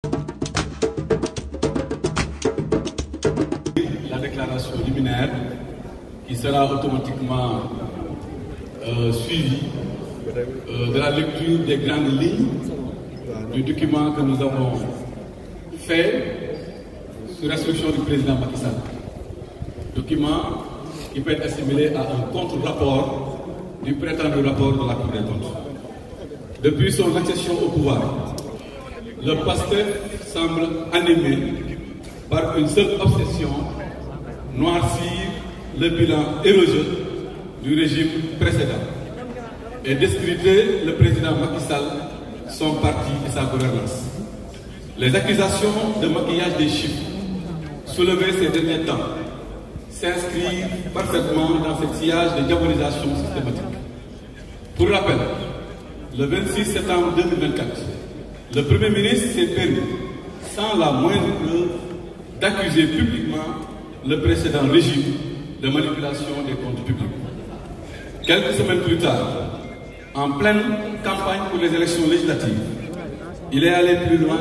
La déclaration liminaire qui sera automatiquement suivie de la lecture des grandes lignes du document que nous avons fait sur instruction du président Macky Sall. Document qui peut être assimilé à un contre-rapport du prétendu rapport de la Cour des comptes. Depuis son accession au pouvoir, le PASTEF semble animé par une seule obsession: noircir le bilan érogé du régime précédent et discréditer le président Macky Sall, son parti et sa gouvernance. Les accusations de maquillage des chiffres soulevées ces derniers temps s'inscrivent parfaitement dans ce sillage de diabolisation systématique. Pour rappel, le 26 septembre 2024, le Premier ministre s'est permis, sans la moindre preuve, d'accuser publiquement le précédent régime de manipulation des comptes publics. Quelques semaines plus tard, en pleine campagne pour les élections législatives, il est allé plus loin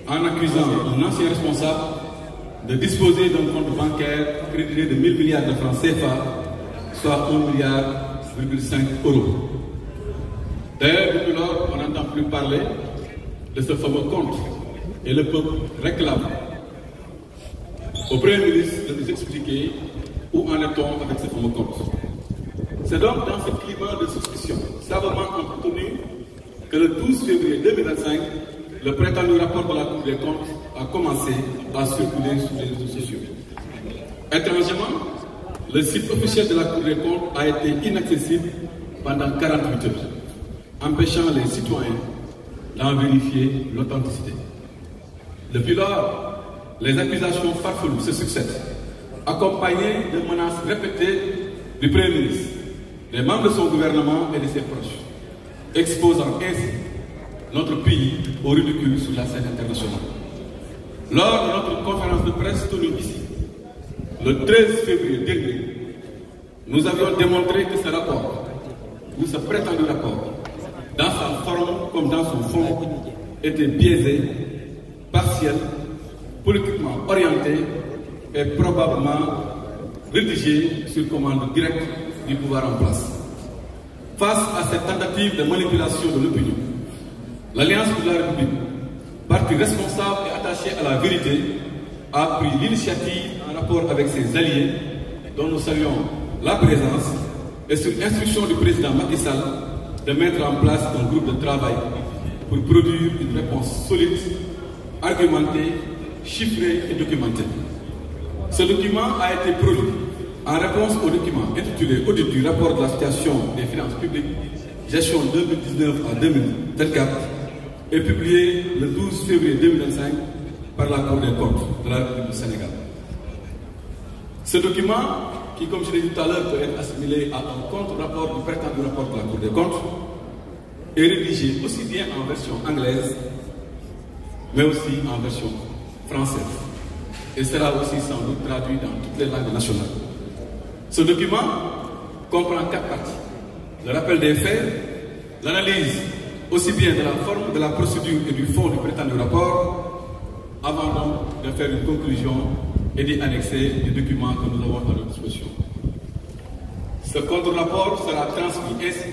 en accusant un ancien responsable de disposer d'un compte bancaire crédité de 1000 milliards de francs CFA, soit 1,5 milliard d'euros. D'ailleurs, depuis lors, on n'entend plus parler de ce fameux compte et le peuple réclame au Premier ministre de nous expliquer où en est-on avec ce fameux compte. C'est donc dans ce climat de suspicion savamment entretenu que le 12 février 2025, le prétendu rapport de la Cour des comptes a commencé à circuler sur les réseaux sociaux. Étrangement, le site officiel de la Cour des comptes a été inaccessible pendant 48 heures, empêchant les citoyens d'en vérifier l'authenticité. Depuis lors, les accusations farfelues se succèdent, accompagnées de menaces répétées du Premier ministre, des membres de son gouvernement et de ses proches, exposant ainsi notre pays au ridicule sur la scène internationale. Lors de notre conférence de presse tenue ici, le 13 février dernier, nous avions démontré que ce rapport, ou ce prétendu rapport, dans sa forme comme dans son fond, était biaisé, partiel, politiquement orienté et probablement rédigé sur commande directe du pouvoir en place. Face à cette tentative de manipulation de l'opinion, l'Alliance pour la République, parti responsable et attaché à la vérité, a pris l'initiative en rapport avec ses alliés, dont nous saluons la présence, et sur instruction du président Macky Sall, de mettre en place un groupe de travail pour produire une réponse solide, argumentée, chiffrée et documentée. Ce document a été produit en réponse au document intitulé Audit du rapport de la situation des finances publiques, gestion 2019 à 2024, et publié le 12 février 2025 par la Cour des comptes de la République du Sénégal. Ce document, qui, comme je l'ai dit tout à l'heure, peut être assimilé à un contre-rapport du prétendu rapport de la Cour des comptes, est rédigé aussi bien en version anglaise, mais aussi en version française, et sera aussi sans doute traduit dans toutes les langues nationales. Ce document comprend 4 parties: le rappel des faits, l'analyse aussi bien de la forme, de la procédure et du fond du prétendu rapport, avant donc de faire une conclusion et d'y annexer les documents que nous avons à notre disposition. Ce contre-rapport sera transmis ainsi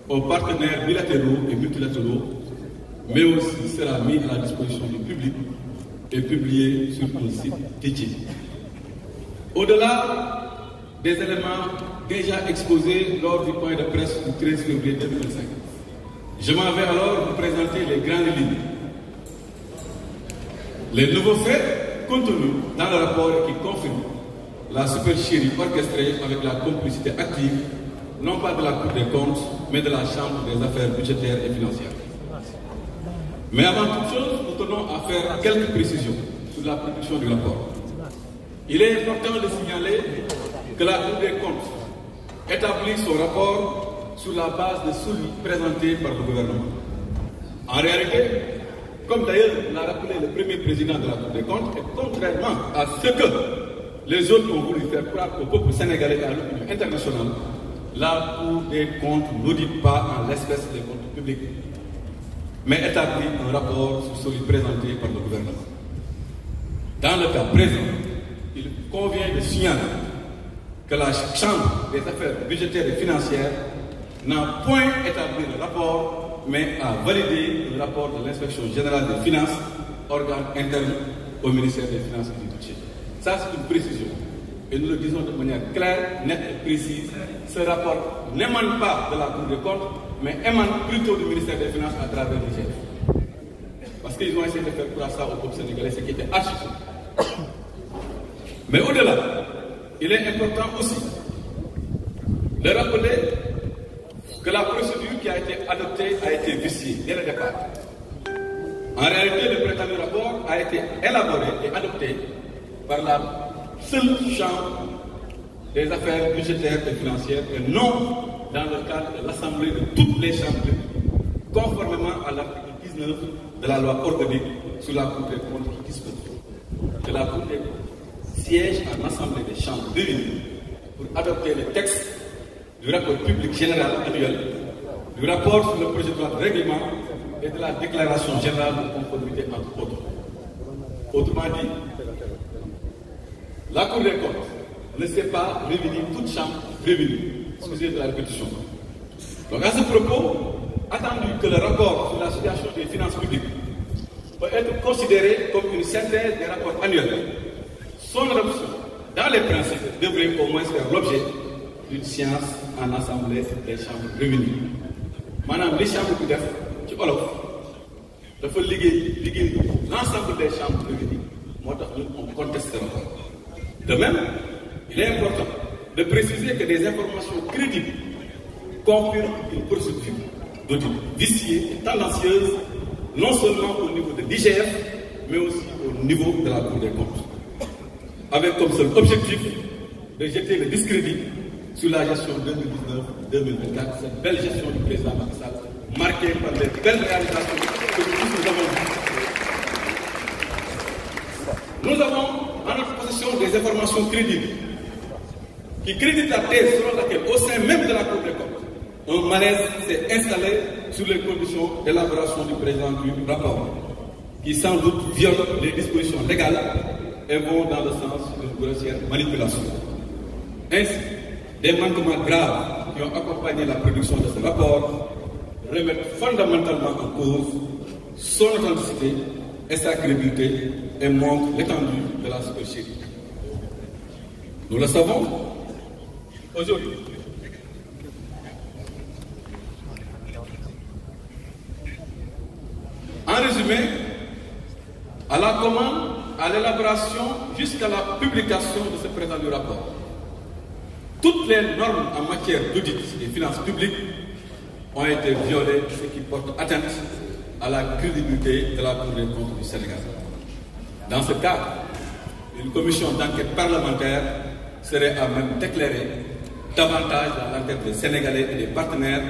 aux partenaires bilatéraux et multilatéraux, mais aussi sera mis à la disposition du public et publié sur un site dédié. Au-delà des éléments déjà exposés lors du point de presse du 13 février 2025, je m'en vais alors vous présenter les grandes lignes. Les nouveaux faits contenus dans le rapport qui confirment la supercherie orchestrée avec la complicité active, non pas de la Cour des comptes, mais de la Chambre des affaires budgétaires et financières. Mais avant toute chose, nous tenons à faire quelques précisions sur la production du rapport. Il est important de signaler que la Cour des comptes établit son rapport sur la base de celui présenté par le gouvernement. En réalité, comme d'ailleurs l'a rappelé le premier président de la Cour des comptes, et contrairement à ce que les autres ont voulu faire croire au peuple sénégalais et à l'opinion internationale, la Cour des comptes n'audite pas en l'espèce des comptes publics. mais établit un rapport sur celui présenté par le gouvernement. Dans le cas présent, il convient de signaler que la Chambre des affaires budgétaires et financières n'a point établi le rapport, mais a validé le rapport de l'inspection générale des finances, organe interne au ministère des Finances et du Budget. Ça, c'est une précision. Et nous le disons de manière claire, nette et précise. Ce rapport n'émane pas de la Cour des comptes, mais émane plutôt du ministère des Finances à travers l'IGF. Parce qu'ils ont essayé de faire croire ça au peuple sénégalais, ce qui était archi faux. Mais au-delà, il est important aussi de rappeler que la procédure qui a été adoptée a été viciée dès le départ. En réalité, le prétendu rapport a été élaboré et adopté par la seule Chambre des affaires budgétaires et financières et non dans le cadre de l'Assemblée de toutes les chambres, conformément à l'article 19 de la loi organique sur la Cour des comptes qui dispose que la Cour des comptes siège en Assemblée des chambres réunies pour adopter les textes du rapport public général annuel, du rapport sur le projet de loi de règlement et de la déclaration générale de conformité entre autres. Autrement dit, la Cour des comptes ne s'est pas réunie, toute chambre réunie, excusez de la répétition. Donc à ce propos, attendu que le rapport sur la situation des finances publiques peut être considéré comme une synthèse des rapports annuels, son adoption dans les principes devrait au moins faire l'objet d'une séance en assemblée des chambres réunies. Madame, les chambres qui def ci olof dafa liggéey l'ensemble des chambres réunies moo tax on conteste le rapport. De même, il est important de préciser que des informations crédibles confirment une procédure d'audit viciée et tendancieuse, non seulement au niveau de l'IGF, mais aussi au niveau de la Cour des comptes, avec comme seul objectif de jeter le discrédit sur la gestion 2019-2024, cette belle gestion du président Macky Sall, marquée par les belles réalisations que nous avons vues. Nous avons en notre possession des informations crédibles qui créditent la thèse selon laquelle, au sein même de la Cour des comptes, un malaise s'est installé sur les conditions d'élaboration du présent du rapport, qui sans doute violent les dispositions légales et vont dans le sens d'une grossière manipulation. Ainsi, des manquements graves qui ont accompagné la production de ce rapport remettent fondamentalement en cause son authenticité et sa crédibilité et montrent l'étendue de la supercherie. Nous le savons aujourd'hui. En résumé, à la commande, à l'élaboration jusqu'à la publication de ce prétendu rapport, toutes les normes en matière d'audit des finances publiques ont été violées, ce qui porte atteinte à la crédibilité de la Cour des comptes du Sénégal. Dans ce cadre, une commission d'enquête parlementaire serait à même d'éclairer davantage la lanterne des Sénégalais et des partenaires,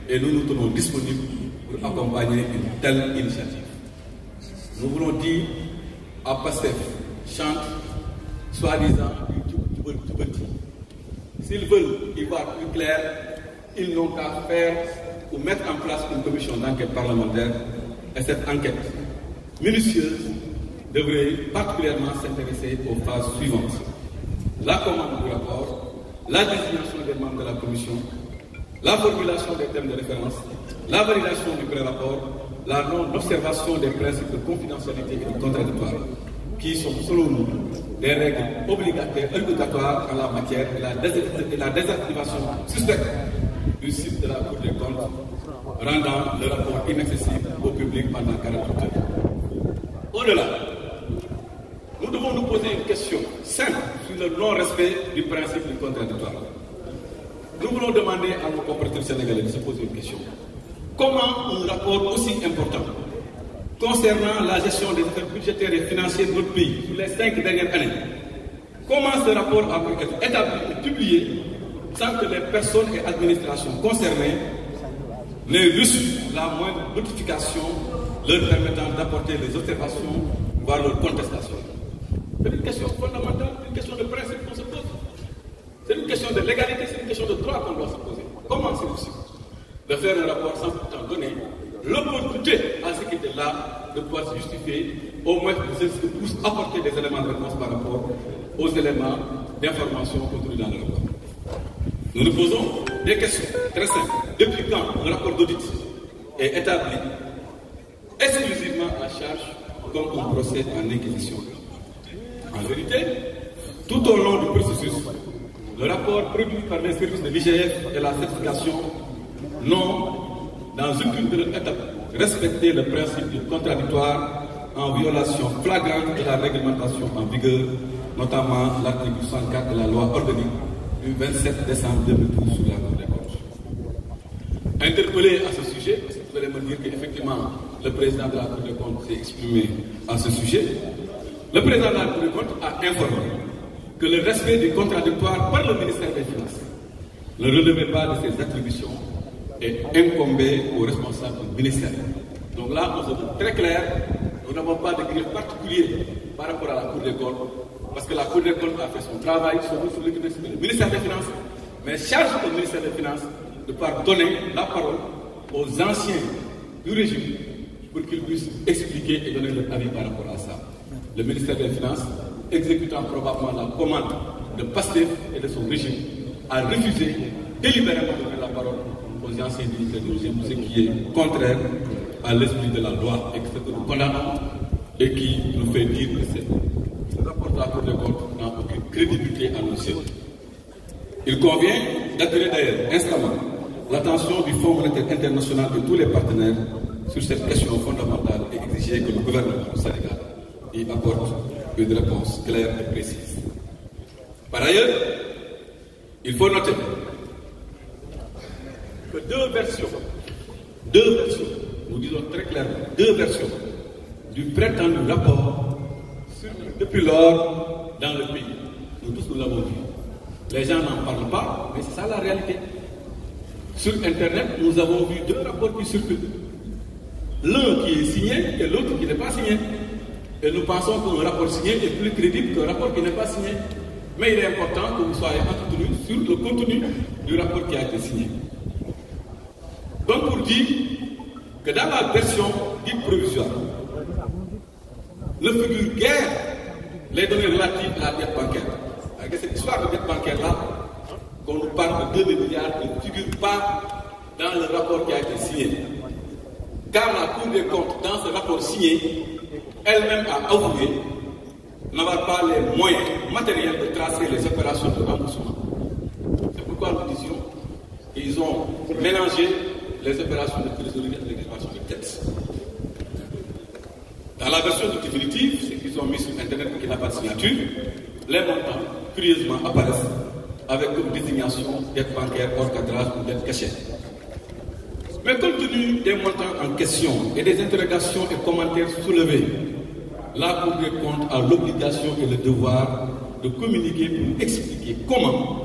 et nous nous tenons disponibles pour accompagner une telle initiative. Nous voulons dire à Pastef, chante, soi-disant, s'ils veulent y voir plus clair, ils n'ont qu'à faire ou mettre en place une commission d'enquête parlementaire, et cette enquête minutieuse devrait particulièrement s'intéresser aux phases suivantes: la commande du rapport, la désignation des membres de la commission, la formulation des thèmes de référence, la validation du pré-rapport, la non-observation des principes de confidentialité et de contradictoire, qui sont selon nous des règles obligatoires en la matière, et la désactivation suspecte du site de la Cour des comptes, rendant le rapport inaccessible au public pendant 48 heures. Au-delà, nous devons nous poser une question simple sur le non-respect du principe du contradictoire. Nous voulons demander à nos compatriotes sénégalais de se poser une question. Comment un rapport aussi important concernant la gestion des affaires budgétaires et financières de notre pays sur les 5 dernières années, comment ce rapport a pu être établi et publié sans que les personnes et administrations concernées n'aient reçu la moindre notification leur permettant d'apporter les observations, voire leurs contestations? C'est une question fondamentale, une question de principe qu'on se pose. C'est une question de légalité, c'est une question de droit qu'on doit se poser. Comment c'est possible de faire un rapport sans pourtant donner l'opportunité à ce qui était là de pouvoir se justifier, au moins pour apporter des éléments de réponse par rapport aux éléments d'information contenus dans le rapport. Nous nous posons des questions très simples. Depuis quand un rapport d'audit est établi exclusivement à charge comme on procède en inquisition? En vérité, tout au long du processus, le rapport produit par les services de l'IGF et la certification n'ont, dans aucune de leurs étapes, respecté le principe du contradictoire en violation flagrante de la réglementation en vigueur, notamment l'article 64 de la loi organique du 27 décembre 2012 sur la Cour des comptes. Interpellé à ce sujet, parce que vous allez me dire qu'effectivement le président de la Cour des comptes s'est exprimé à ce sujet, le président de la Cour des comptes a informé que le respect du contradictoire par le ministère des Finances ne relevait pas de ses attributions et incombait aux responsables du ministère. Donc là, nous sommes très clairs, nous n'avons pas de grille particulier par rapport à la Cour des comptes, parce que la Cour des comptes a fait son travail sur le ministère des Finances, mais charge au ministère des Finances de pouvoir donner la parole aux anciens du régime pour qu'ils puissent expliquer et donner leur avis par rapport à ça. Le ministère des Finances, exécutant probablement la commande de PASTEF et de son régime, a refusé délibérément de donner la parole aux anciens ministères du régime, ce qui est contraire à l'esprit de la loi et que nous condamnons et qui nous fait dire que ce rapport de la Cour des comptes n'a aucune crédibilité à nos yeux. Il convient d'attirer d'ailleurs instamment l'attention du Fonds monétaire international et de tous les partenaires sur cette question fondamentale et exiger que le gouvernement du Sénégal y apporte une réponse claire et précise. Par ailleurs, il faut noter que deux versions, nous disons très clairement, deux versions du prétendu rapport circulent depuis lors dans le pays. Nous tous nous l'avons vu. Les gens n'en parlent pas, mais c'est ça la réalité. Sur Internet, nous avons vu deux rapports qui circulent. L'un qui est signé et l'autre qui n'est pas signé. Et nous pensons qu'un rapport signé est plus crédible qu'un rapport qui n'est pas signé. Mais il est important que vous soyez entretenus sur le contenu du rapport qui a été signé. Donc pour dire que dans la version dite provisoire, ne figure guère les données relatives à la dette bancaire. Avec cette histoire de dette bancaire-là, qu'on nous parle de 2 milliards, ne figure pas dans le rapport qui a été signé. Car la Cour des comptes, dans ce rapport signé, elle-même a avoué n'avoir pas les moyens matériels de tracer les opérations de remboursement. C'est pourquoi nous disions qu'ils ont mélangé les opérations de trésorerie avec les opérations de dette. Dans la version définitive, ce qu'ils ont mis sur Internet et qui n'a pas de signature, les montants, curieusement, apparaissent avec comme désignation dette bancaire hors cadrage ou dette cachée. Mais compte tenu des montants en question et des interrogations et commentaires soulevés, la Cour des comptes a l'obligation et le devoir de communiquer pour expliquer comment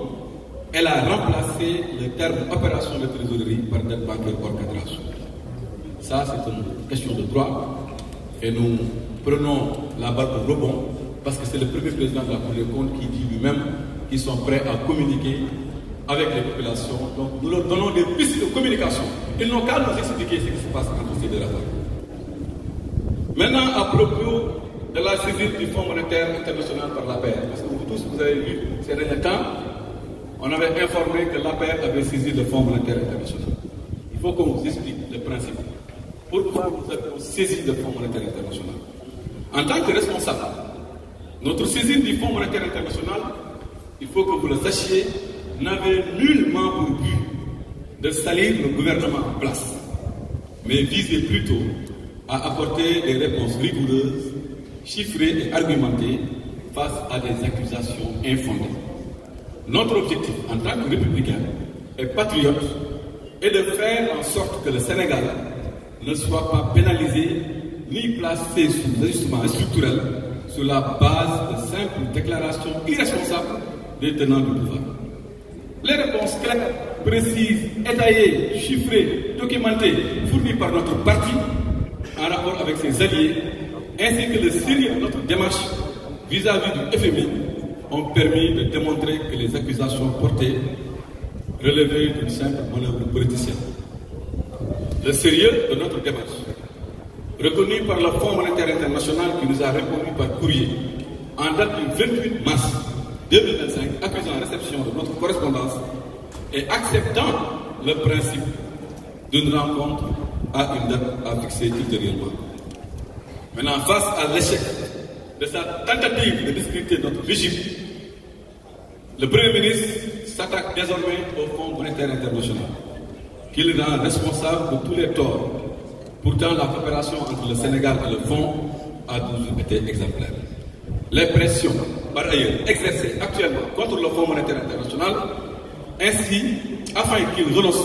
elle a remplacé le terme opération de trésorerie par dette bancaire hors cadrage. Ça, c'est une question de droit et nous prenons la balle au rebond parce que c'est le premier président de la Cour des comptes qui dit lui-même qu'ils sont prêts à communiquer avec les populations. Donc nous leur donnons des pistes de communication. Ils n'ont qu'à nous expliquer ce qui se passe entre ces deux rapports. Maintenant, à propos de la saisie du Fonds monétaire international par l'APR, parce que vous tous, vous avez vu ces derniers temps, on avait informé que l'APR avait saisi le Fonds monétaire international. Il faut qu'on vous explique le principe. Pourquoi nous avons saisi le Fonds monétaire international? En tant que responsable, notre saisine du Fonds monétaire international, il faut que vous le sachiez, n'avait nullement pour but de salir le gouvernement en place, mais visait plutôt à apporter des réponses rigoureuses, chiffrées et argumentées face à des accusations infondées. Notre objectif en tant que républicain et patriote est de faire en sorte que le Sénégal ne soit pas pénalisé ni placé sous ajustement structurel sur la base de simples déclarations irresponsables des tenants du pouvoir. Les réponses claires, précises, étayées, chiffrées, documentées, fournies par notre parti en rapport avec ses alliés, ainsi que le sérieux de notre démarche vis-à-vis du FMI, ont permis de démontrer que les accusations portées relevaient d'une simple manœuvre politicienne. le sérieux de notre démarche, reconnu par le Fonds monétaire international qui nous a répondu par courrier en date du 28 mars 2025, accusant réception de notre correspondance et acceptant le principe d'une rencontre à une date à fixer ultérieurement. Maintenant, face à l'échec de sa tentative de discréditer notre régime, le Premier ministre s'attaque désormais au Fonds monétaire international, qu'il rend responsable de tous les torts. Pourtant, la coopération entre le Sénégal et le Fonds a toujours été exemplaire. Les pressions, par ailleurs, exercées actuellement contre le Fonds monétaire international, ainsi, afin qu'il renonce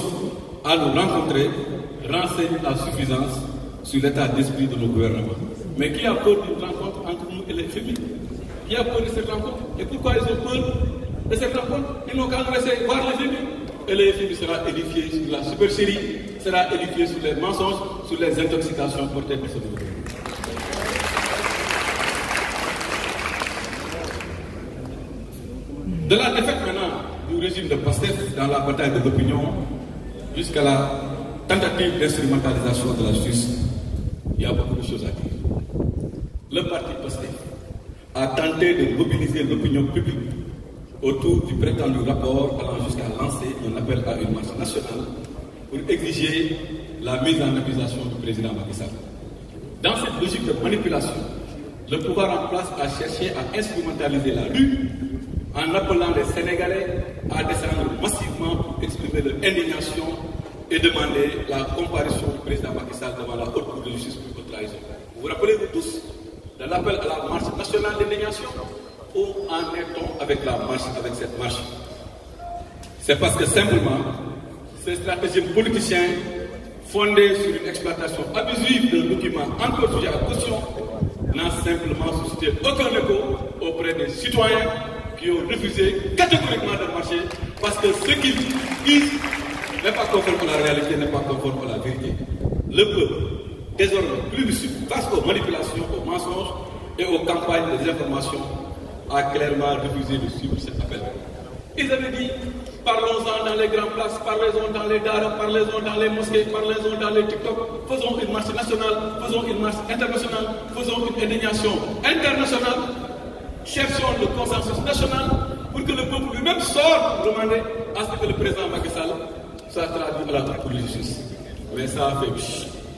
à nous rencontrer, renseignent à suffisance sur l'état d'esprit de nos gouvernements. Mais qui a peur d'une rencontre entre nous et les FMI? Qui a peur de cette rencontre? Et pourquoi ils ont peur de cette rencontre? Ils n'ont qu'à nous laisser voir les FMI. Et le FMI sera édifié sur la supercherie, sera édifié sur les mensonges, sur les intoxications portées par ce gouvernement. De la défaite maintenant du régime de PASTEF dans la bataille de l'opinion jusqu'à la tentative d'instrumentalisation de la justice, il y a beaucoup de choses à dire. Le parti PASTEF a tenté de mobiliser l'opinion publique autour du prétendu rapport allant jusqu'à lancer un appel à une marche nationale pour exiger la mise en accusation du président Macky Sall. Dans cette logique de manipulation, le pouvoir en place a cherché à instrumentaliser la rue en appelant les Sénégalais à descendre massivement pour exprimer leur indignation et demander la comparution du président Macky Sall devant la haute cour de justice pour trahison. Vous vous rappelez-vous tous de l'appel à la marche nationale d'indignation? Où en est-on avec la marche, avec cette marche? C'est parce que simplement, ces stratégies politiciens fondées sur une exploitation abusive d'un document encore sujet à caution n'ont simplement suscité aucun écho auprès des citoyens qui ont refusé catégoriquement de marcher parce que ce qu'ils disent n'est pas conforme à la réalité, n'est pas conforme à la vérité. Le peuple, désormais plus lucide face aux manipulations, aux mensonges et aux campagnes de désinformation, a clairement refusé de suivre cet appel. Ils avaient dit, parlons-en dans les grandes places, parlons-en dans les daras, parlons-en dans les mosquées, parlons-en dans les TikTok, faisons une marche nationale, faisons une marche internationale, faisons une indignation internationale, cherchons le consensus national pour que le peuple lui-même sorte demander à ce que le président Macky Sall soit traduit à la Cour de justice. Mais ça a fait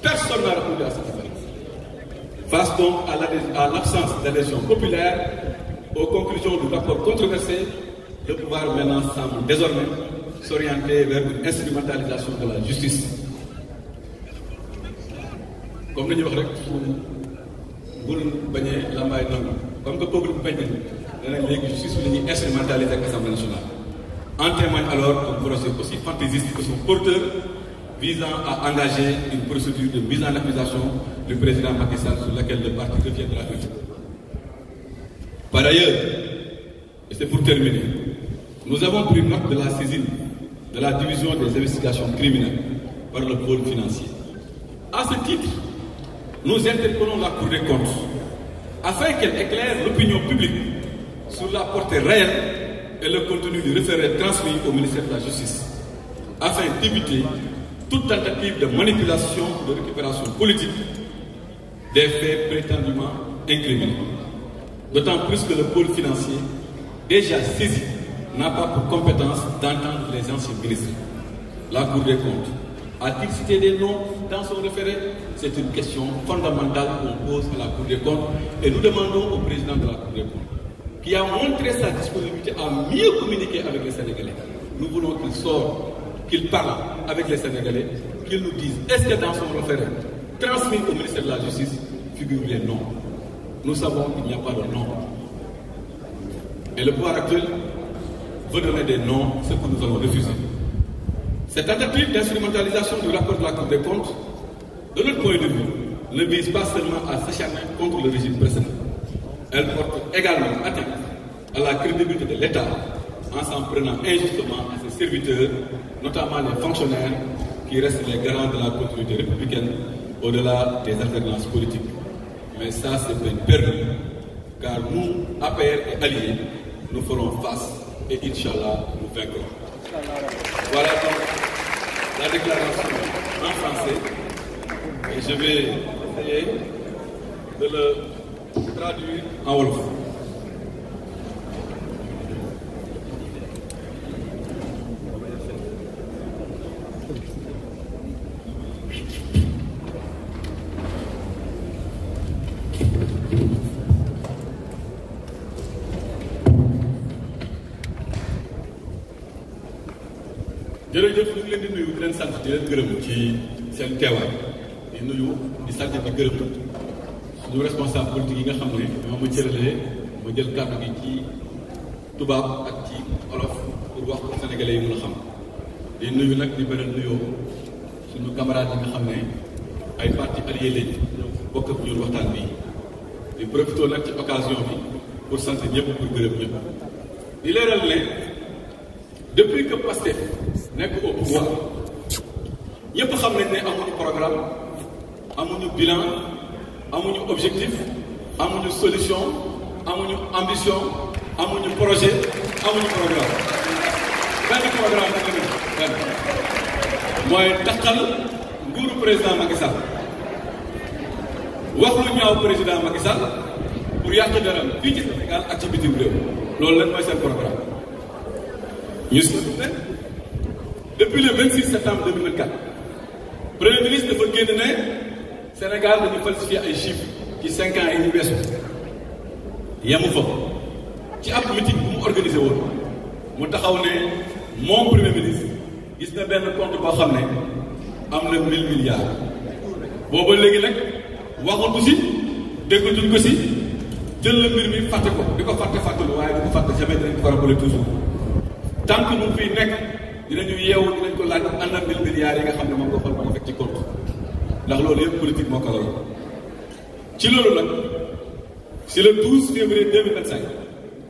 personne n'a répondu à cette affaire. Face donc à l'absence d'adhésion populaire, aux conclusions du rapport controversé, le pouvoir maintenant semble désormais s'orienter vers une instrumentalisation de la justice. Comme nous l'avons comme que le peuple la justice est instrumentalisée à l'Assemblée nationale. En témoigne alors un projet aussi fantaisiste que son porteur visant à engager une procédure de mise en accusation du président Macky Sall sur laquelle le parti reviendra. Par ailleurs, et c'est pour terminer, nous avons pris note de la saisine de la division des investigations criminelles par le pôle financier. À ce titre, nous interpellons la Cour des comptes afin qu'elle éclaire l'opinion publique sur la portée réelle et le contenu du référé transmis au ministère de la Justice, afin d'éviter toute tentative de manipulation ou de récupération politique des faits prétendument incriminés. D'autant plus que le pôle financier, déjà saisi, n'a pas pour compétence d'entendre les anciens ministres. La Cour des comptes a-t-il cité des noms dans son référé? C'est une question fondamentale qu'on pose à la Cour des comptes et nous demandons au président de la Cour des comptes, qui a montré sa disponibilité à mieux communiquer avec les Sénégalais. Nous voulons qu'il sorte, qu'il parle avec les Sénégalais, qu'il nous dise est-ce que dans son référé transmis au ministère de la Justice figurent les noms. Nous savons qu'il n'y a pas de nom. Et le pouvoir actuel veut donner des noms, ce que nous allons refuser. Cette tentative d'instrumentalisation du rapport de la Cour des comptes, de notre point de vue, ne vise pas seulement à s'acharner contre le régime précédent. Elle porte également atteinte à la crédibilité de l'État en s'en prenant injustement à ses serviteurs, notamment les fonctionnaires qui restent les garants de la continuité républicaine au-delà des alternances politiques. Mais ça, c'est peine perdue, car nous, APR et alliés, nous ferons face et Inch'Allah, nous vaincrons. Voilà donc la déclaration en français. et je vais essayer de le traduire en wolof. jërëjëf ñu ngi leen di nuyu di leen sant di leen gërëm ci seen teewaay di nuyu di sant di gërëm suñu responsable politique yi nga xam ne ñoo ma cëralee ma jël kàddu gi ci tubaab ak ci olof pour wax ko sénégalais yi mën a xam di nuyu nag di beneen nuyoo suñu camarades yi nga xam ne ay parti allié lañ bokk ak ñun waxtaan bi di profité nag ci occasion bi pour sant ñëpp pour gërëm ñëpp di leeral ne depuis que Pastef nekk au pouvoir ñëpp xam nañ ne amuñu programme amuñu bilan amuñu objectif amuñu solution amuñu ambition amuñu projet amuñu programme benn programme nag la benn mooy taxal nguuru président Macky Sall wax lu ñaaw président Macky Sall pour yàq dara fii ci Sénégal ak ci bitim réew loolu lañ mooy seen programme ñu si ne depuis le 26 septembre 2024 premier ministre dafa génn ne Sénégal dañu falsifié ay chiffres ci 5 ans yi ñu weesu yemu fa ci ab meeting bu mu organisé woon mu taxaw ne moom premier ministre gis na benn compte boo xam ne am na 1000 milliards booba léegi nag waxatu si déggatuñ ko si jël la mbir mi fàtte ko di ko fàttelu waaye di ko fàtte jamais dinañ ko rappeler toujours tant que mu fiy nekk dinañu yeewu dinañ ko laaj am na 1000 milliards yi nga xam ne moom nga xool ba fekk ci compte ndax loolu yëpp politique moo ko waral ci loolu nag si le 12 février 2025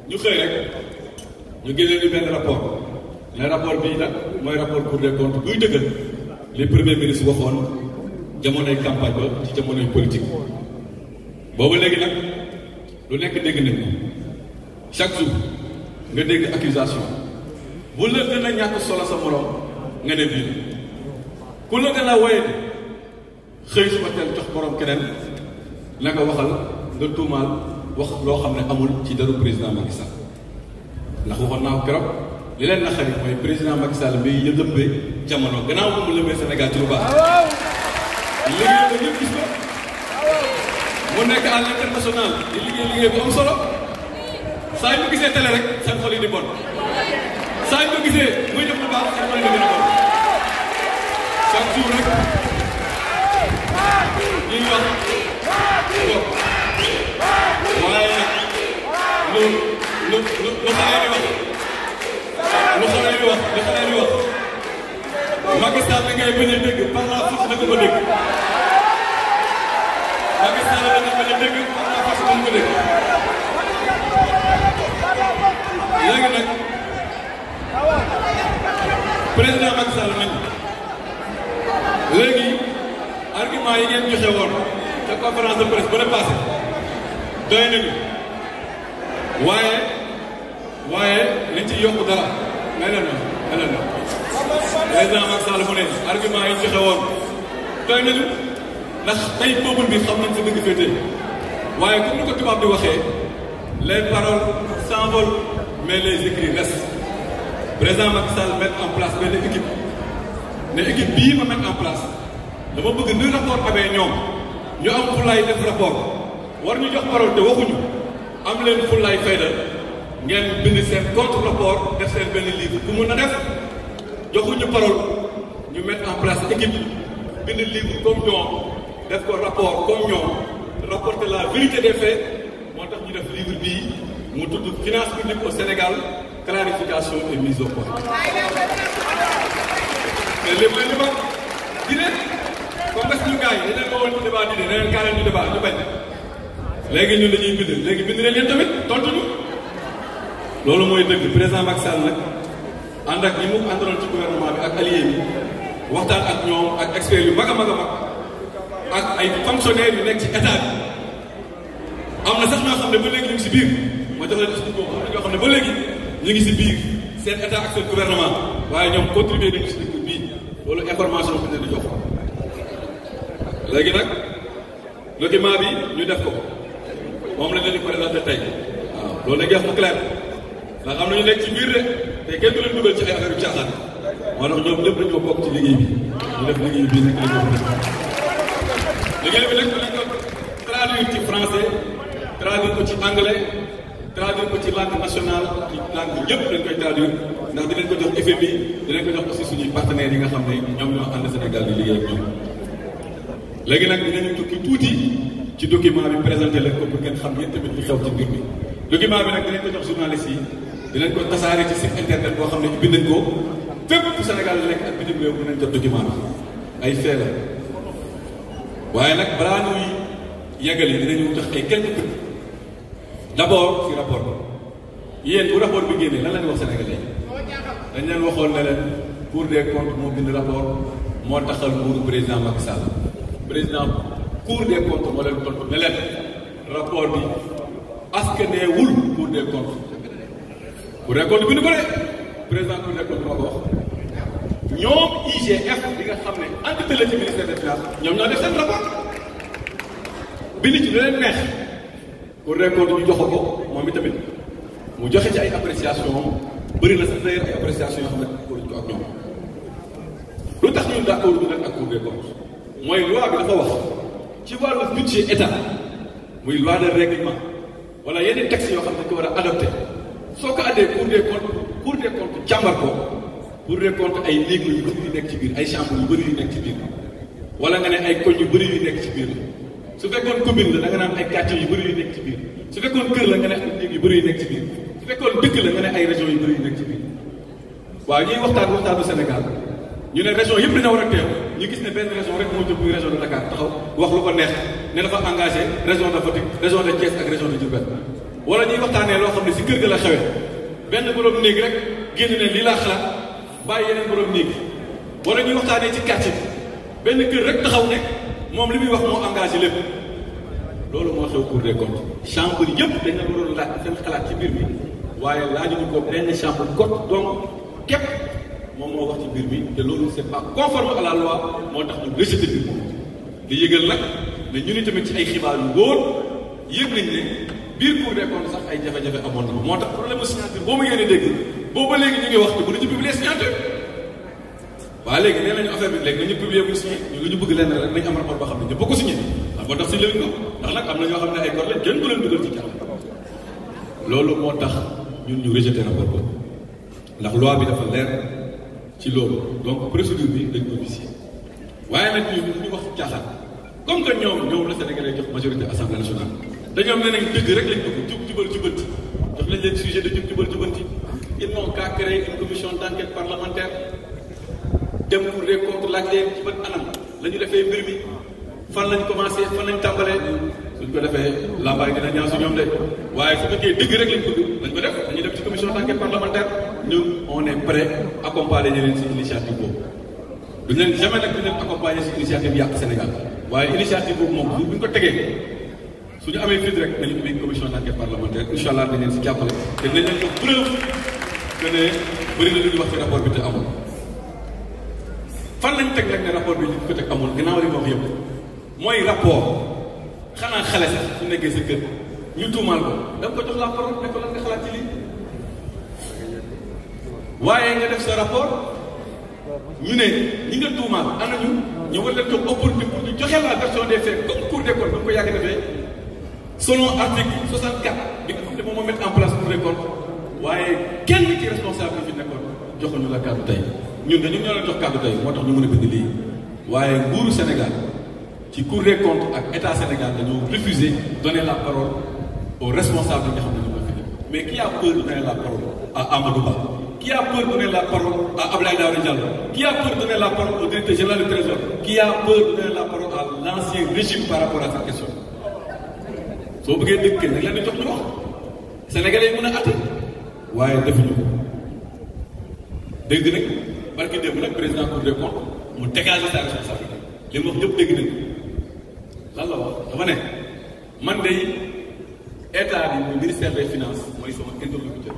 ñu xëy rek ñu génnee ñu benn rapport le rapport bii nag mooy rapport Cour des comptes buy dëggal les premiers ministres waxoon jamonoy campagne ba ci jamonoy politique boobu léegi nag lu nekk dégg nañ ko chaque jour nga dégg accusation bu la gën a ñàkk solo sa morom nga ne bii ku la gën a woye xëy suba teel jox borom keneen la nga waxal nga tuumaal wax loo xam ne amul ci daru président Macky Sall ndax waxoon naa ko keroog li leen naqari mooy président Macky Sall bi yëlëmbee jamono gannaaw bu mu lëmbee Sénégal ci lu baax liggéey ba ñëpp gis ko mu nekk à l'international di liggéey bu am solo saa yu ko gisee télé rek seen xol yi di bon saa yu ko gisee muy def lu baax seen xol yi di gën a bon chaque jour rek ñuy wax waaye lu xale di wax Macky Sall ngay bañ a dégg par la force da nga ko dégg Macky Sall da nga bañ a dégg par la force da nga ko dégg léegi nag président Macky Sall nañ léegi argument yi ngeen joxe woon te conférence de presse ba ne passé doy nañu waaye liñ ci yokk dara leneen na président Macky Sall mu ne argument yi joxe woon doy nañu ndax tey peuple bi xam nañ fa dëgg féete waaye comme ni ko tubaab di waxee les paroles s'envolent mais les écrits restent président Macky Sall mettre en place benn équipe ne équipe bii ma mettre en place dama bëgg ni rapport amee ñoom ñu am fullaay def rapport war ñu jox parole te waxuñu am leen fullaay fayda ngeen bind seen contre rapport def seen benn livre ku mun na def joxuñu parole ñu mettre en place équipe bind livre comme ñoom def ko rapport comme ñoom rapporter la vérité des faits moo tax ñu def livre bii mu tudd finance publique au Sénégal clarification et mise au point. mais lépp leen di ba di ne comme que suñu gars yi dañ leen ko woon ci débat di ne leen carrément ñu débat ñu bañ léegi ñun dañuy bind léegi bind leen tamit tontu ñu loolu mooy dëgg président Macky Sall nag ànd ak ñi mu àndaloon ci gouvernement bi ak allié yi waxtaan ak ñoom ak experts yu mag a mag a mag ak ay fonctionnaires yu nekk ci état bi am na sax ñoo xam ne ba léegi ñu ngi si biir moo jox leen suñu boobu am na ñoo xam ne ba léegi ñu ngi si biir seen état ak seen gouvernement waaye ñoom contribuer nañu si dëkk bii loolu information bi ñu leen di jox léegi nag document bi ñu def ko moom lañ leen di présenté tey waaw loolu nag yàq na clair ndax am nañu nekk ci biir de te kenn du leen dugal ci ay affaire yu caaxaan moo tax ñoom ñëpp dañoo bokk ci liggéey bi ñu def liggéey bi nag liggéey bi nag dinañ ko traduire ci français traduire ko ci anglais traduire ko ci langue nationale ci langue ñëpp dañ koy traduire ndax dinañ ko jox FMI dinañ ko jox aussi suñuy partenaires yi nga xam ne ñoom ñoo ànd Sénégal di liggéey ak ñoom léegi nag dinañu tukki tuuti ci document bi présenté leen ko pour ngeen xam yéen tamit li xew ci mbir mi document bi nag dinañ ko jox journalistes yi dinañ ko tasaare ci site internet boo xam ne bind nañ ko fépp fu Sénégal la nekk ak bitim réew dinañ jot document bi ay fee la waaye nag balaa ñuy yeggali dinañu jox ay quelques trucs d'abord ci rapport bi yéen bu rapport bi génnee lan lañ wax Sénégalais dañ leen waxoon ne leen Cour des comptes moo bind rapport moo taxal nguuru président Macky Sall président Cour des comptes moo leen tontu ne leen rapport bi askanewul Cour des comptes Cour des comptes bind ko de président Cour des comptes moo ko wax ñoom IGF bi nga xam ne entité la ci ministère des finances ñoom ñoo def seen rapport bind ci lu leen neex Cour des comptes ñu jox ko moom itamit mu joxe ci ay appréciation bëri na sax d'ailleurs ay appréciation yoo xam ne d'accorduñ ko ak ñoom lu tax ñun d'accord ñu nag ak Cour des comptes mooy loi bi dafa wax ci wàllu budget état muy loi de règlement wala yenn textes yoo xam ne ko war a adopté soo ko addee Cour des comptes càmbar ko Cour des comptes ay néeg yu bëri yu nekk ci biir ay chambre yu bëri yu nekk ci biir wala nga ne ay koñ yu bëri yu nekk ci biir su fekkoon commune la da nga naan ay quartier yu bëri yu nekk ci biir su fekkoon kër la nga ne ay néeg yu bëri yu nekk ci biir su fekkoon dëkk la nga ne ay régions yu bëri yu nekk ci biir waaw ñuy waxtaanu Sénégal ñu ne région yëpp dañoo war a teew ñu gis ne benn région rek moo jóg muy région de Dakar taxaw wax lu ko neex ne dafa engagé région de Fatick région de Thiès ak région de Diourbel wala ñuy waxtaanee loo xam ne si kër ga la xewee benn borom néeg rek génn ne lii laa xalaat bàyyi yeneen borom néeg wala ñuy waxtaanee ci quartier bi benn kër rek taxaw ne moom li muy wax moo engagé lépp loolu moo xew Cour des comptes chambre yëpp dañ la waroon laaj seen xalaat ci mbir mi waaye laajuñu ko benn chambre cote donc képp moom moo wax ci mbir mi te loolu c'est pas conforme à la loi moo tax ñu rejeté bi di yëgal nag ne ñu ni tamit ci ay xibaar yu wóor yëg nañ ne biir Cour des comptes sax ay jafe-jafe amoon na moo tax problème mu signature boo ma ngeen di dégg boobu ba léegi ñu ngi wax te bu ñu publier signature waaw léegi nee nañu affaire bi léegi nañu publier bu signé ñu ñu bëgg lenn rek nañ am rapport boo xam ne ñëpp ko signé waaw moo tax si léegi ko ndax nag am na ñoo xam ne ay gor lañ kenn du leen dugal ci jàll loolu moo tax ñun ñu rejeté rapport boobu ndax loi bi dafa leer ci loolu donc procédure bi dañ ko vicier waaye nag ñun ñu wax caaxaan comme que ñoom la Sénégalais jox majorité assemblée nationale te ñoom nee nañ dëgg rek lañ bëgg jubal jubanti jox nañ leen sujet de jubal jubanti ils n'ont qu'à créer une commission d'enquête parlementaire dem Cour des comptes laaj leen ci ban anam la ñu defee mbir mi fan lañ commencé fan lañ tàmbalee suñ ko defee lambaay dina ñaaw si ñoom de waaye su fekkee dëgg rek lañ bëgg dañ ko def dañuy dem ci commission d'enquête parlementaire ñun on est prêt accompagner leen si initiative boobu duñ leen jamais nag duñ leen accompagner si initiative yàq Sénégal waaye initiative boobu moom bu ñu ko tegee suñu amee fit rek nañu ubbi commission d'enquête parlementaire incha allah dañ leen si jàppale te nañ leen ko preuve que ne bëri na lu ñu wax ci rapport bi te amul fan lañ teg nag ne rapport bi ñu ko teg amul gannaaw li ma wax yëpp mooy rapport xanaa xale sax su nekkee sa kër ñu tuumaal ko da nga ko jox la parole ne ko lan nga xalaat ci lii waaye nga def sa rapport ñu ne ñi nga tuumaal ana ñu war leen jox opportunité pour ñu joxe la version des faits comme Cour des comptes ba ko yàgg defee selon article 64 bi nga xam ne moom moo mettre en place Cour des comptes waaye kenn ci responsable yi fi nekkoon joxuñu la kàddu tey ñun dañu ñoo la jox kàddu tey moo tax ñu mën a bind lii waaye nguuru Sénégal ci Cour des comptes ak état Sénégal dañoo refusé donner la parole aux responsables yi nga xam ne ñoo fi nekk mais qui a peur de donner la parole à Amadou Ba qui a peur de donner la parole à Abdoulaye Daouda Diallo qui a peur de donner la parole au directeur général du Trésor qui a peur de donner la parole à l'ancien régime par rapport à cette question soo bëggee dëgg kenn nag leen di jox ñu wax Sénégalais yi mën a atte waaye defuñu ko dégg nag barki démb nag président Cour des comptes mu dégager sa responsabilité li mu wax ñëpp dégg nañ lan la wax dafa ne man de état bi mu ministère des finances mooy sama interlocuteur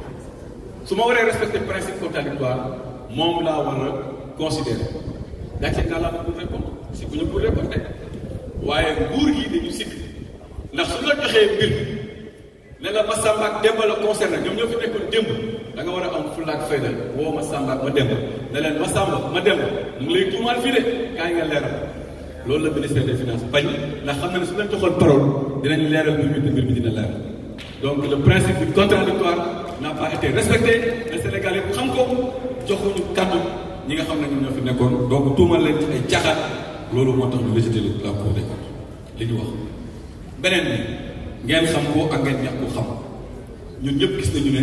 su ma waree respecter principe contradictoire moom laa war a considérer daa ci kàllaama Cour des comptes si bu ñu Cour des comptes waaye nguur gi dañu sikk ndax su la joxee mbir ne la Massamba ak Demba la concerné ñoom ñoo fi nekkoon démb da nga war a am fulla ak fayda woo Massamba ak ma Demba ne leen Massamba ma Demba mu ngi lay tuumaal fii de kaay nga leeral loolu la ministère des finances bañ ndax xam na ne su leen joxoon parole dinañ leeral mbir mi te mbir mi dina leeral donc le principe du contradictoire n'a pas été respecté le Sénégal yëpp xam ko joxuñu kàddu ñi nga xam ne ñoom ñoo fi nekkoon donc tuumal leen ci ay caaxaan loolu moo tax ñu rejeté la Cour des comptes li ñu wax beneen bi ngeen xam ko ak ngeen ñàkk ko xam ñun ñëpp gis nañu ne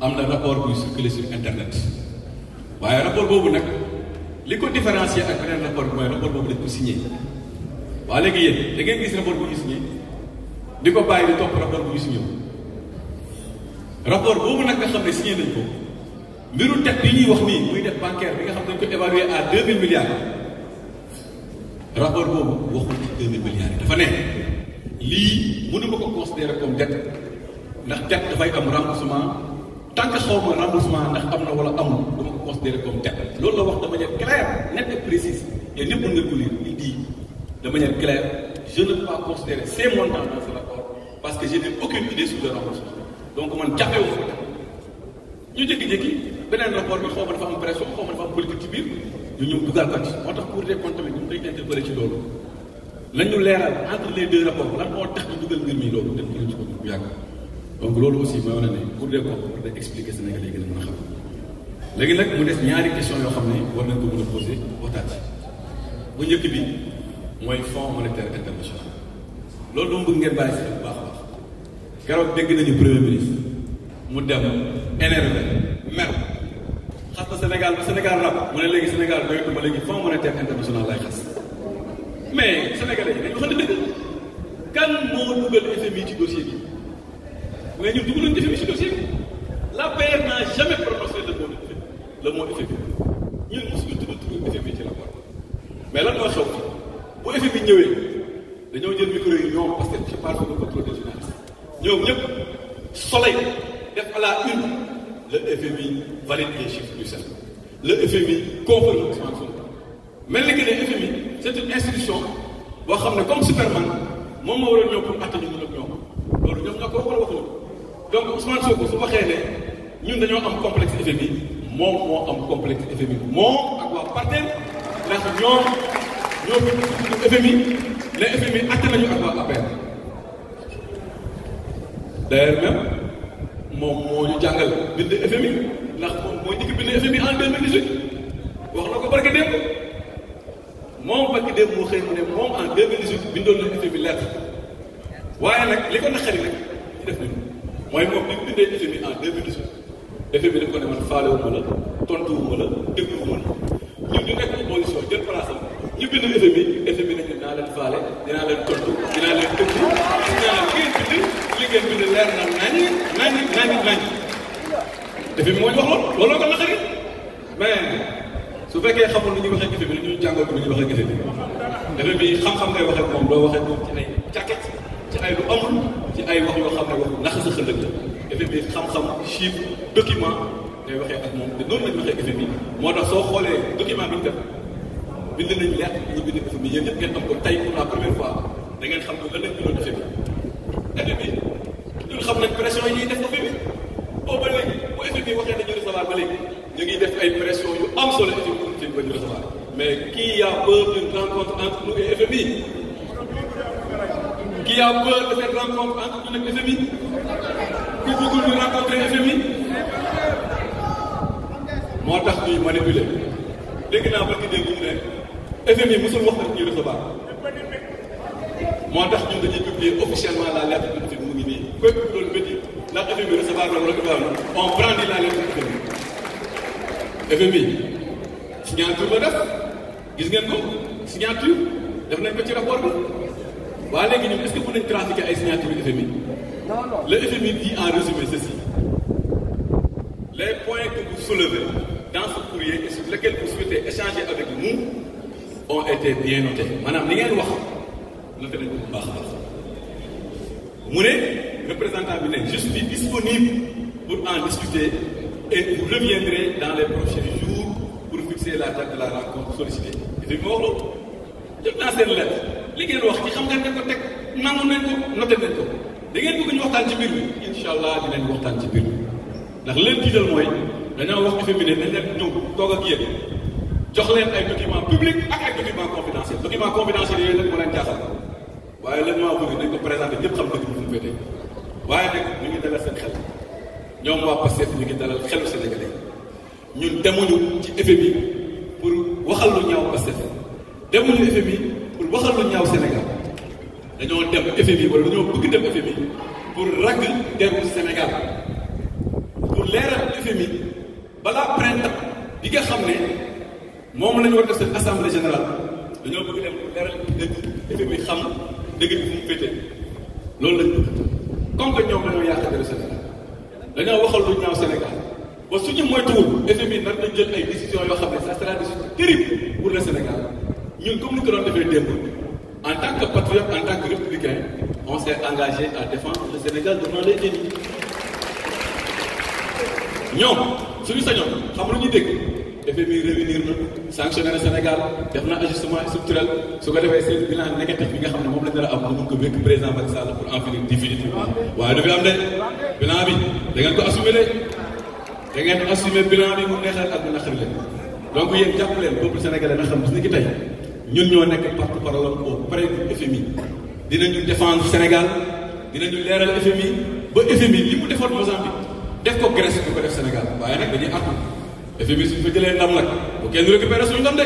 am na rapport buy circulé sur internet waaye rapport boobu nag li ko différencier ak beneen rapport bi mooy rapport boobu dañ ko signé waa léegi yéen da ngeen gis rapport bu ñu signé di ko bàyyi di topp rapport bu ñu signé rapport boobu nag nga xam ne signé nañ ko mbiru teg bi ñuy wax nii muy def bancaire bi nga xam ne dañ ko évalué à 2000 milliards rapport boobu waxul ci 2000 milliards yi dafa ne lii mënuma ko considérer comme dette ndax dette dafay am remboursement tant que xaw ma remboursement ndax am na wala amul dama ko considérer comme dette loolu la wax de manière claire nette et précise et ñëpp mën nga ko lire il dit de manière claire je ne peux pas considérer ces montants dans ce rapport parce que je n'ai aucune idée sur le remboursement donc man jàppee wu ko ñu jékki-jékki beneen rapport bi xaw ma dafa am pression xaw ma dafa am politique ci biir ñu ñëw dugal ko ci moo tax Cour des comptes tamit ñu ngi koy interpellé ci loolu lañu leeral entre les deux rapports lan moo tax ñu dugal mbir mi loolu def nañu ci ko bu yàgg donc loolu aussi mooy wane ne Cour des comptes war na expliquer Sénégalais yi gën a mën a xam léegi nag mu des ñaari question yoo xam ne war nañ ko mën a posé waxtaan ci bu njëkk bi mooy Fonds monétaire international loolu dama bëgg ngeen bàyyi si bu baax a baax keroog dégg nañu premier ministre mu dem énervé mer xas na Sénégal ba Sénégal rab mu ne léegi Sénégal doyatu ma léegi Fonds monétaire international lay xas mais Sénégalais yi dañu wax dëgg kan moo dugal FMI ci dossier bi mais ñun dugaluñu FMI ci dossier bi l'APR n'a jamais prononcé le mot FMI ñun mosuñu tudd turu FMI ci rapport mais lan moo xew bu FMI ñëwee dañoo jël micro yi ñoom parce que je parle sous le contrôle des journalistes ñoom ñëpp soleil def à la une le FMI valide les chiffres du Sénégal le FMI confirme Ousmane Sonko mel ni que ne FMI c'est une institution boo xam ne comme Superman moom moo waroon ñëw pour atte ñu ak ñoom loolu ñoom ñoo ko war a waxuñu donc Ousmane Sonko su waxee ne ñun dañoo am complexe FMI moom moo am complexe FMI moom ak waa partenaire ndax ñoom ñoo fi FMI ne FMI atte nañu ak waa APR d'ailleurs même moom moo ñu jàngal bind FMI ndax moom moo njëkk bind FMI en 2018 wax na ko barke démb moom barke démb moo xëy mu ne moom en 2018 bindoon na FMI lettre waaye nag li ko naqari nag ci def nañu mooy moom bi mu bindee FMI en 2018 FMI daf ko ne man faalewuma la tontuwuma la dégluwuma la ñun ñu nekk opposition jël place am ñu bind FMI nañu dinaa leen faale dinaa leen tontu dinaa leen déglu dinaa leen li ngeen bind leer na nañ FMI moo ñu wax loolu ko naqari mais su fekkee xamul ni ñuy waxee FMI ñu jàngal ko ni ñuy waxee FMI FMI xam-xam ngay waxee moom doo waxee moom ci ay càkket ci ay lu amul ci ay wax yoo xam ne waxu nax sa xëllëg la FMI xam-xam chiffre document ngay waxee ak moom te noonu lañu waxee FMI moo tax soo xoolee document bi ñu def bind nañu leer ñu bind FMI yéen ñëpp ngeen am ko tey pour la première fois da ngeen xam ne lan lañ bindoon FMI FMI ñun xam nañ pression yi ñuy def FMI boobu ba léegi bu FMI waxee dañu recevoir ba léegi ñu ngi def ay pression yu am solo FMI ba ñu recevoir mais qui a peur d'une rencontre entre nous et FMI qui a peur de cette rencontre entre nous et FMI ku bëggul ñu rencontrer FMI moo tax ñuy manipuler dégg naa ba ki dégg ñu ne FMI mosul wax na ñu recevoir moo tax ñun dañuy publier officiellement la lettre de FMI mu ngi nii képp ku doon métti ndax FMI recevoir la wala recevoir on brandit la lettre de FMI FMI signature la def gis ngeen ko signature def nañ ko ci rapport bi waa léegi ñun est-ce que mën nañ trafiquer ay signature yu FMI le FMI dit en résumé ceci les points que vous soulevez dans ce courrier et sur lesquels vous souhaitez échanger avec nous ont été bien notés maanaam li ngeen wax noté nañ ko bu baax a baax mu ne représentant bi ne je suis disponible pour en discuter et vous reviendrez dans les prochains jours pour fixer la date de la rencontre sollicitée FMI wax loolu jot naa seen lettre li ngeen wax ci xam ngeen ne ko teg nangu nañ ko noté nañ ko da ngeen bëgg ñu waxtaan ci mbir mi incha allah dinañ waxtaan ci mbir mi ndax leen tiital mooy dañoo wax FMI ne nañ leen ñëw toog ak yéen jox leen ay documents publics ak ay documents confidentiels documents confidentiels yooyu nag moo leen jaaxal waaye lan maa bëgg nañ ko présenté ñëpp xam dëgg bi fu mu féetee waaye nag ñu ngi dalal seen xel ñoom waa Pastef ñu ngi dalal xelu Sénégalais ñun demuñu ci FMI pour waxal lu ñaaw Pastef demuñu FMI pour waxal lu ñaaw Sénégal dañoo dem FMI wala dañoo bëgg dem FMI pour ragg deru Sénégal pour leeral FMI balaa printemps bi nga xam ne moom la ñu war def seen assemblée générale dañoo bëgg dem leeral dëgg FMI xam dëgg bi fu mu féete loolu lañ bëgg comme que ñoom dañoo yàq deru Sénégal dañoo waxal lu ñaaw Sénégal ba suñu moytuwul FMI nar na jël ay décisions yoo xam ne ça sera des décisions terribles pour le Sénégal ñun comme ni ko doon defee démb en tant que patriote en tant que républicain on s'est engagé à défendre le Sénégal devant les ennemis ñoom suñu sañoon xam lu ñuy dégg FMI revenir na sanctionné le Sénégal def na ajustement structurel su ko defee seen bilan négatif bi nga xam ne moom la ñu am mu mun ko wékk président Macky Sall pour en finir définitivement waaye du fi am de bilan bi da ngeen ko assumer de da ngeen assumer bilan bi mu neexal ak mu naqari leen donc yéen jàpp leen peuple sénégalais na xam bis ni ki tey ñun ñoo nekk porte-parole auprès du FMI dinañu défendre Sénégal dinañu leeral FMI ba FMI li mu defoon Mozambique def ko Grèce du ko def Sénégal waaye nag dañuy àttu FMI suñu fa jëlee ndam nag bu kenn récupéré suñu ndam de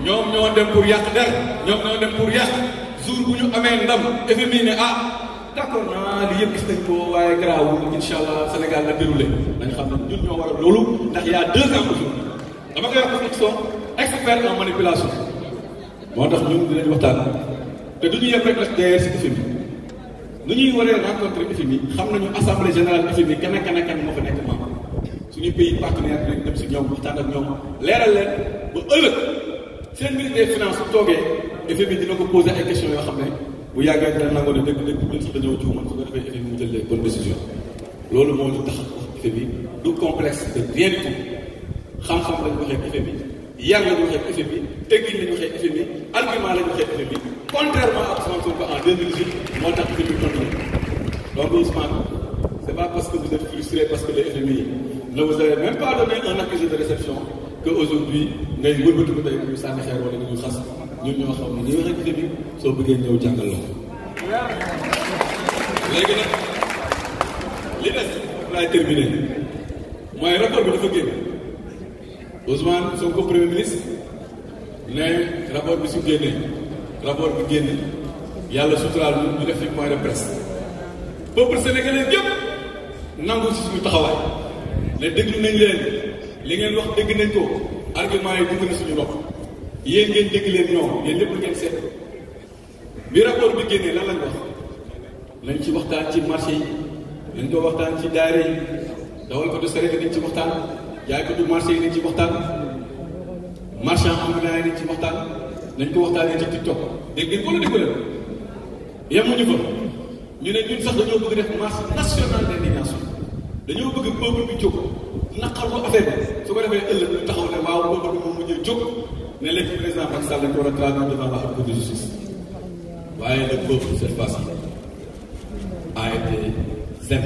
ñoom ñoo dem pour yàq der ñoom ñoo dem pour yàq jour bu ñu amee ndam FMI ne ah d'accord naa li yëpp gis nañ ko waaye garaawul incha allah Sénégal la déroulé dañ xam ne ñun ñoo waral loolu ndax y a 2 ans aujourd'hui dama koy wax parce qu'ils sont experts en manipulation moo tax ñun dinañ waxtaan te du ñu yem rek la DER si FMI nu ñuy waree rencontré FMI xam nañu assemblée générale FMI kan ak kan ak kan moo fa nekk membre suñu pays partenaire bi dem si ñoom waxtaan ak ñoom leeral leen ba ëllëg seen ministre des finances su toogee FMI dina ko poser ay questions yoo xam ne bu yàggee dina nangoo ne dëgg-dëgg ñun sax dañoo juumal su ko defee FMI mu jël les bonnes décisions loolu moo ñu tax wax FMI du complexe de rien du tout xam-xam lañ waxee FMI yar lañ waxee FMI teggin lañ waxee FMI argument lañ waxee FMI contrairement à Ousmane Sonko en 2018 moo tax FMI continue donc Ousmane c'est pas parce que vous êtes frustré parce que le FMI ne vous avez même pas donné un accusé de réception que aujourd'hui ngay wëlbati ko tey ñu sànni xeer wala ñu xas ñun ñoo xam ne ñuy wax ak FMI soo bëggee ñëw jàngal la léegi nag li des laay terminé mooy rapport bi dafa génn Ousmane Sonko premier ministre ne rapport bi su génnee rapport bi génn yàlla suturaal ñu def fi point de presse peuple sénégalais yëpp nangu si suñu taxawaay ne déglu nañ leen li ngeen wax dégg nañ ko argument yi dugg na suñu nopp yéen ngeen dégg leen ñoom yéen lépp lu ngeen seet bi rapport bi génnee lan lañ wax nañ ci waxtaan ci marché yi nañ ko waxtaan ci daara yi dawal ko du sareet nañ ci waxtaan jaay ko du marché yi nañ ci waxtaan marchand ambulant yi nañ ci waxtaan nañ ko waxtaanee ci TikTok dégg ngeen ko la dégg leen yemuñu fa ñu ne ñun sax dañoo bëgg def marche nationale d'indignation dañoo bëgg peuple bi jóg naqar ko affaire bi su ko defee ëllëg ñu taxaw ne waaw peuple bi moom mujjee jóg ne léegi président Macky Sall dañ ko war a traduire devant la Cour de justice waaye le peuple cette fois-ci a été zen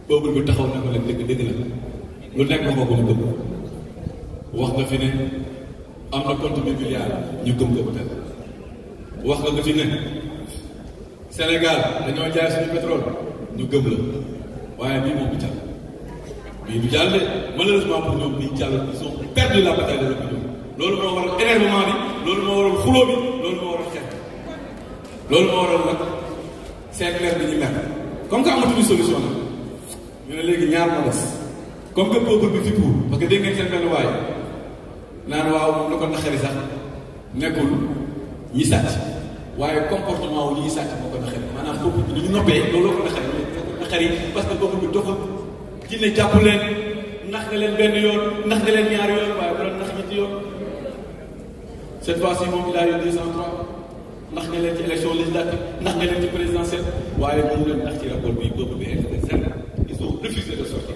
peuple bi taxaw ne ko leen dëgg la lu nekk waxoo ko ñu gëm wax nga fi ne am na compte bi milliard ñu gëm ko peut-être wax nga fi ne Sénégal dañoo jaay suñu pétrole ñu gëm la waaye bii moom du jàll bii du jàll de malheureusement pour ñoom bii jàll ils ont perdu la bataille de l'opinion loolu moo waral énervement bi loolu moo waral xuloo bi loolu moo waral xeex loolu moo waral nag seen maire bi ñu mer comme que amatuñu solution nag ñu ne léegi ñaar moo des comme que peuple bi fi pour parce que dégg ngeen seen benn waay naan waaw moom la ko naxari sax nekkul ñi sàcc waaye comportement wu ñuy sàcc moo ko naxari maanaam peuple bi ñu noppee looloo ko naxari parce que peuple bi doxul ci ne jàpp leen nax nga leen benn yoon nax nga leen ñaari yoon waaye bu leen nax ñetti yoon cette fois-ci moom il a eu 203 nax nga leen ci élection législative nax nga leen ci présidentielle waaye mënu leen nax ci rapport bi peuple bi intéressé ils ont refusé de sortir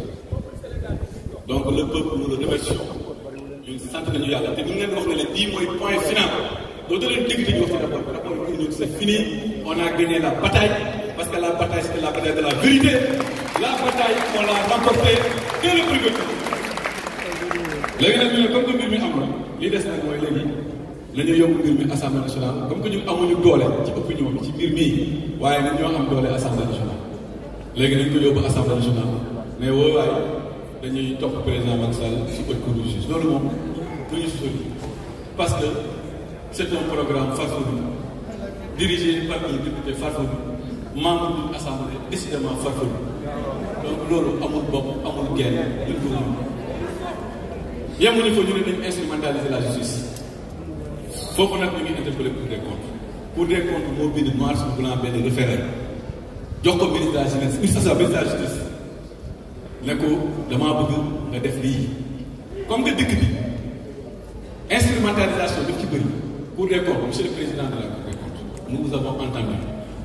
donc le peuple nous le remercions ñun sant nañu yàlla te ñu ngeen wax ne leen bii mooy point final dootoo leen dégg dañuy wax ci rapport bi pour ñun c'est fini on a gagné la bataille parce que la bataille c'était la bataille de la vérité la bataille on l'a remportée dès le premier tour. léegi nag ñu ne comme que mbir mi am na li des nag mooy léegi nañu yóbbu mbir mi assemblée nationale comme que ñun amuñu doole ci opinion bi ci mbir mii waaye nag ñoo am doole assemblée nationale léegi nañ ko yóbbu assemblée nationale mais woo waaye dañuy topp président Macky Sall ci haute cour de justice loolu moom du ñu sori parce que c'est un programme farfelu dirigé par un député farfelu membre d'une assemblée décidément farfelu donc loolu amul bopp amul genn luñ ko mën yemuñu fa ñu ne dañu instrumentaliser la justice foofu nag ñu ngi interpellé Cour des comptes moo bind noir sur blanc benn référé jox ko ministre de la jeunesse ministre de la justice ne ko damaa bëgg nga def lii comme que dëkk bi instrumentalisation daf ci bëri Cour des comptes monsieur le président de la Cour des comptes nous vous avons entendu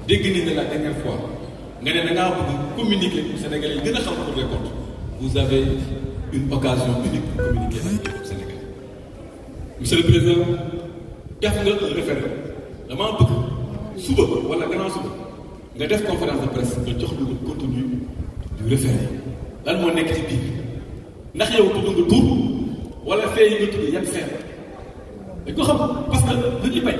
dégg nañ ne la dernière fois nga ne da ngaa bëgg communiquer Sénégalais yi gën a xam Cour des comptes vous avez une occasion unique pour communiquer avec les Sénégalais. Monsieur le Président, def nga un référendum damaa bëgg suba wala gannaaw suba nga def conférence de presse nga jox lu contenu du référendum lan moo nekk ci biir ndax yow tudd nga tur wala fee yi nga tudd yan feer dañ ko xam parce que lu ñuy bañ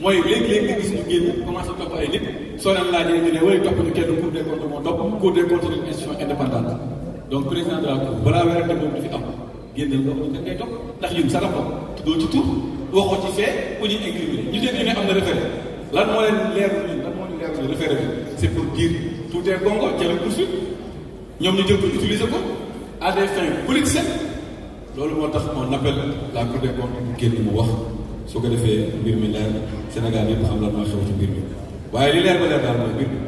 mooy léegi-léegi nga gis ñu génn commencé topp ay nit soo leen laajee ñu ne wala topp ñu kenn Cour des comptes moo topp Cour des comptes une institution indépendante donc président de la Cour balaa werante boobu du fi am génneel nga ko ngay topp ndax yéen sa rapport tuddoo ci tur waxoo ci fee ku ñuy incriminé ñu dégg ne am na référé lan moo leen leer nii lan moo leen leer nii référé bi c'est pour dire tout est gongo jël poursuite ñoom ñu jël ko utiliser ko à des fins politiques loolu moo tax on appelle la Cour des comptes bu génn mu wax su ko defee mbir mi leer Sénégal yëpp xam lan moo xew ci mbir mi waaye li leer ba leer daal mooy mbir mi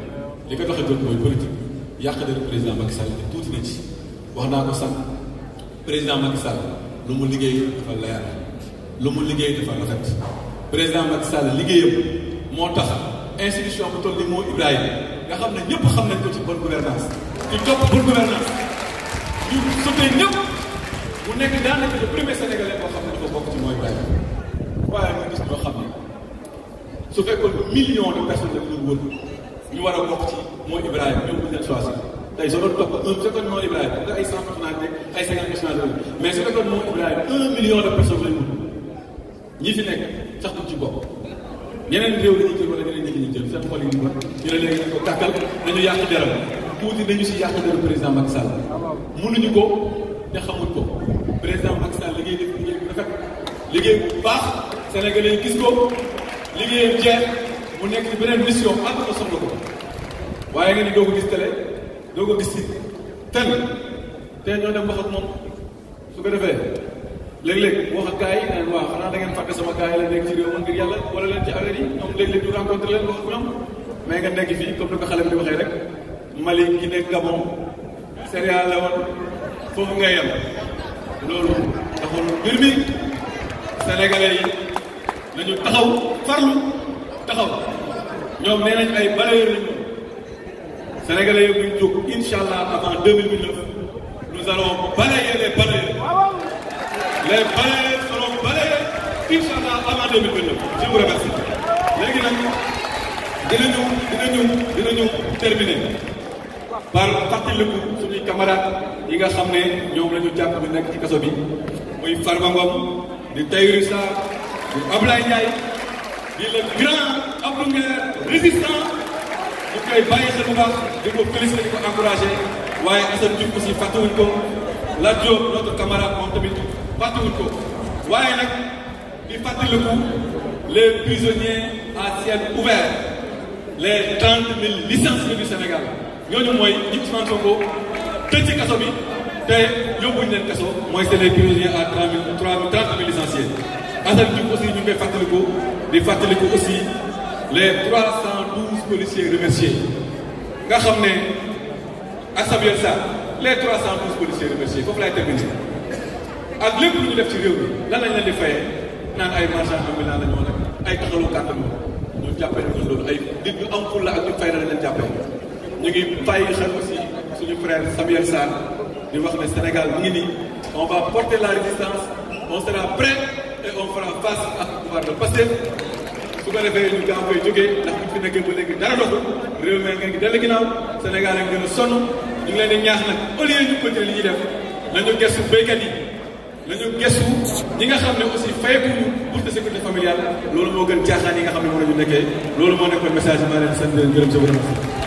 li ko tax a jóg mooy politique yàq dara président Macky Sall te tuuti na ci wax naa ko sànq président Macky Sall lu mu liggéey dafa leer lu mu liggéey dafa rafet président Macky Sall liggéeyam moo tax institution bu toll ni moo Ibrahima nga xam ne ñëpp xam nañ ko ci bonne gouvernance ci topp bonne gouvernance ñu sotee ñëpp mu nekk daanaka le premier sénégalais boo xam ne dafa bokk ci moo Ibrahima waaye ñu gis ñoo xam ne su fekkoon millions de personnes la ñu wër ñu war a bokk ci moo Ibrahima ñoom bu ñu leen choisir tey soo doon topp su fekkoon moo Ibrahima nga ay 100 personnalités ay 50 personnalités mais su fekkoon moo Ibrahima 1 million de personnes lañu ñi fi nekk sax du ci bopp ñeneen réew la ñuy jël wala ñeneen ñi ñuy jël seen xol yi ñu ko ñu ne léegi nañ ko tàkkal nañu yàq deram tuuti nañu si yàq deram président Macky Sall mënuñu ko te xamuñ ko président Macky Sall liggéey def liggéey bu rafet liggéey bu baax sénégalais yi gis ko liggéeyam jeex mu nekk ci beneen mission àdduna soxla ko waaye ngeen ni doo ko gis télé doo ko gis si ten te ñoo dem wax ak moom su ko defee léeg-léeg wax ak gars yi naan waaw xanaa da ngeen fàtte sama gars yi la nekk ci réew mi ngir yàlla wala leen ci affaire yi ñoom léeg-léeg ñu rencontré leen wax ak ñoom mais nga nekk fii comme ni ko xale bi di waxee rek Mali gi nekk Gabon Sierra Leone foofu ngay yem loolu taxul mbir mi sénégalais yi nañu taxaw farlu taxaw ñoom nee nañ ay balayeur lañu sénégalais yëpp ñu jóg incha allah avant 2029 nous allons balayer les balayeurs. Les balayeurs seront balayés Inch'Allah avant 2029. Je vous remercie. léegi nag dinañu terminer par fàttaliku suñuy camarades yi nga xam ne ñoom la ñu jàpp ñu nekk ci kaso bi muy Farba Ngom di Tahirou Sarr di Ablaye Ndiaye di le grand Abdou Nguer résistant ñu koy bàyyi xel bu baax di ko féliciter di ko encourager waaye Assane Diouf aussi fàttewuñ ko Lat Diop notre camarade moom tamit fàttewuñ ko waaye nag di fàttaliku les prisonniers à ciel ouvert les 30 000 licenciés du Sénégal ñooñu mooy ñi Ousmane Sonko tëj ci kaso bi te yóbbuñ leen kaso mooy c'est les prisonniers à 30 000 licenciés. Assane Diouf aussi ñu ngi koy fàttaliku di fàttaliku aussi les 312 policiers remerciés nga xam ne ak Samuel Sarr les 312 policiers remerciés foofu laay terminer ak lépp lu ñu def ci réew mi lan lañ leen di fayee naan ay marchands ambulants la ñu woon ak ay taxalu kàttan ñu jàppee ñu loolu ay nit ñu am fulla ak ñu fay la leen jàppee ñu ngi bàyyi xel aussi suñu frère Samuel Sarr di wax ne Sénégal mu ngi nii on va porter la résistance on sera prêt et on fera face à pouvoir de Pastef su ko defee ñu gaaw koy jógee ndax bu fi nekkee ba léegi dara doxul réew mi ngeen gi dellu ginnaaw Sénégal ak gën a sonn ñu ngi leen di ñaax nag au lieu ñu continuer li ñuy def nañu gëstu béykat yi nañu gëstu ñi nga xam ne aussi fayeekuñu bourse de sécurité familiale loolu moo gën caaxaan yi nga xam ne moo la ñu nekkee loolu moo nekkoon message bi maa leen di sant leen gërëm sa